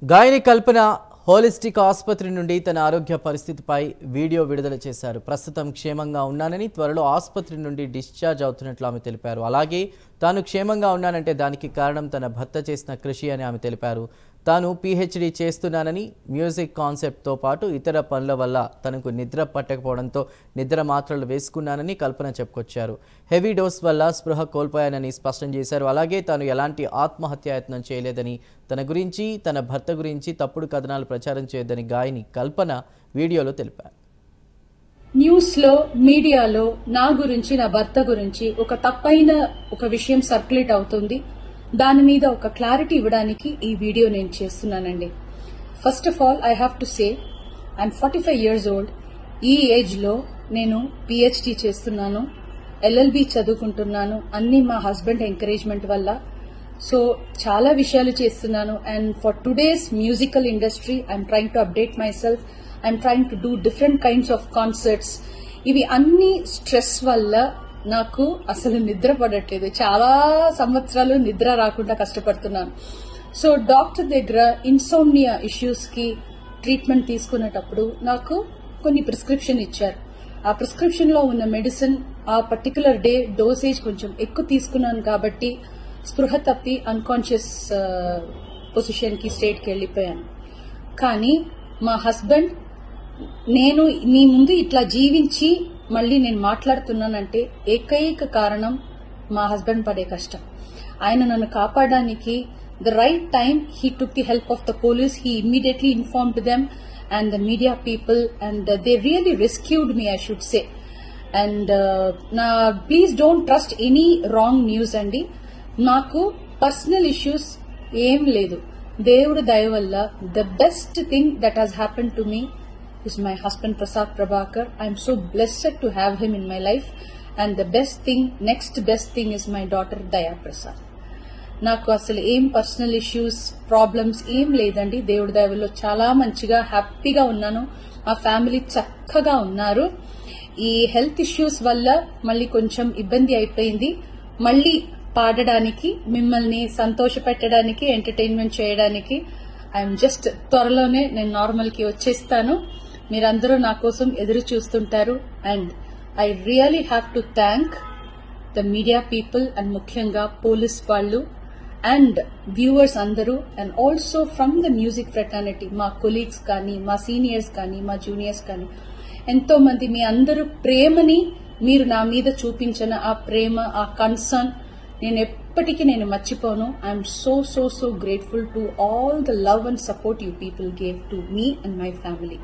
గాయని కల్పన హోలిస్టిక్ ఆసుపత్రి నుండి తన ఆరోగ్య పరిస్థితిపై వీడియో విడుదల చేశారు. ప్రస్తుతం క్షేమంగా ఉన్నానని, త్వరలో ఆసుపత్రి నుండి డిశ్చార్జ్ అవుతున్నట్లు ఆమె తెలిపారు. అలాగే తాను క్షేమంగా ఉన్నానంటే దానికి కారణం తన భర్త చేసిన కృషి అని ఆమె తెలిపారు. తాను PhD చేస్తున్నానని, మ్యూజిక్ కాన్సెప్ట్తో పాటు ఇతర పనుల వల్ల తనకు నిద్ర పట్టకపోవడంతో నిద్ర మాత్రలు వేసుకున్నానని కల్పన చెప్పుకొచ్చారు. హెవీ డోస్ వల్ల స్పృహ కోల్పోయానని స్పష్టం చేశారు. అలాగే తాను ఎలాంటి ఆత్మహత్యాయత్నం చేయలేదని, తన గురించి తన భర్త గురించి తప్పుడు కథనాలు ప్రచారం చేయొద్దని గాయని కల్పన వీడియోలో తెలిపారు. న్యూస్లో, మీడియాలో నా గురించి, నా భర్త గురించి ఒక తప్పైన ఒక విషయం సర్క్యులేట్ అవుతుంది. దాని మీద ఒక క్లారిటీ ఇవ్వడానికి ఈ వీడియో నేను చేస్తున్నానండి. First of all I have to say I'm 45 years old. ఈ ఏజ్ లో నేను PhD చేస్తున్నాను, LLB చదువుకుంటున్నాను. అన్ని మా హస్బెండ్ ఎంకరేజ్మెంట్ వల్ల. సో చాలా విషయాలు చేస్తున్నాను. And for today's musical industry I'm trying to update my self. I'm trying to do different kinds of concerts. ఇవి అన్ని స్ట్రెస్ వల్ల నాకు అసలు నిద్ర పడట్లేదు. చాలా సంవత్సరాలు నిద్ర రాకుండా కష్టపడుతున్నాను. సో డాక్టర్ దగ్గర ఇన్సోమ్నియా ఇష్యూస్ కి ట్రీట్మెంట్ తీసుకునేటప్పుడు నాకు కొన్ని ప్రిస్క్రిప్షన్ ఇచ్చారు. ఆ ప్రిస్క్రిప్షన్ లో ఉన్న మెడిసిన్ ఆ పర్టికులర్ డే డోసేజ్ కొంచెం ఎక్కువ తీసుకున్నాను కాబట్టి స్పృహ తప్పి అన్కాన్షియస్ పొజిషన్ కి స్టేట్ కి వెళ్లిపోయాను. కానీ మా హస్బెండ్, నేను మీ ముందు ఇట్లా జీవించి మళ్ళీ నేను మాట్లాడుతున్నానంటే ఏకైక కారణం మా హస్బెండ్ పడే కష్టం. ఆయన నన్ను కాపాడడానికి the right time he took the help of the police. He immediately informed them and the media people and they really rescued me, I should say. And please don't trust any wrong news అండి. నాకు personal issues ఏం లేదు. దేవుడి దయ వల్ల the best thing that has happen to me is my husband Prasad Prabhakar. I am so blessed to have him in my life, and the next best thing is my daughter Daya Prasad. నాకు అసలు ఏం personal issues, problems ఏం లేదండి. దేవుడి దయ వల్ల చాలా మంచిగా హ్యాపీగా ఉన్నాను. మా ఫ్యామిలీ చక్కగా ఉన్నారు. ఈ హెల్త్ ఇష్యూస్ వల్ల మళ్ళీ కొంచెం ఇబ్బంది అయిపోయింది. మళ్ళీ పాడడానికి, మిమ్మల్ని సంతోష పెట్టడానికి, ఎంటర్టైన్మెంట్ చేయడానికి ఐఎమ్ జస్ట్ త్వరలోనే నేను నార్మల్ కి వచ్చేస్తాను. మీరందరూ నా కోసం ఎదురు చూస్తుంటారు. And I really have to thank the media people and ముఖ్యంగా పోలీస్ వాళ్ళు అండ్ వ్యూవర్స్ అందరూ, and also from the music fraternity, మా కొలీగ్స్ కానీ, మా సీనియర్స్ కానీ, మా జూనియర్స్ కానీ, ఎంతో మంది మీ అందరూ ప్రేమని మీరు నా మీద చూపించిన ఆ ప్రేమ, ఆ కన్సర్న్ నేను ఎప్పటికీ మర్చిపోను. I'm so grateful to all the love and support you people gave to me and my family.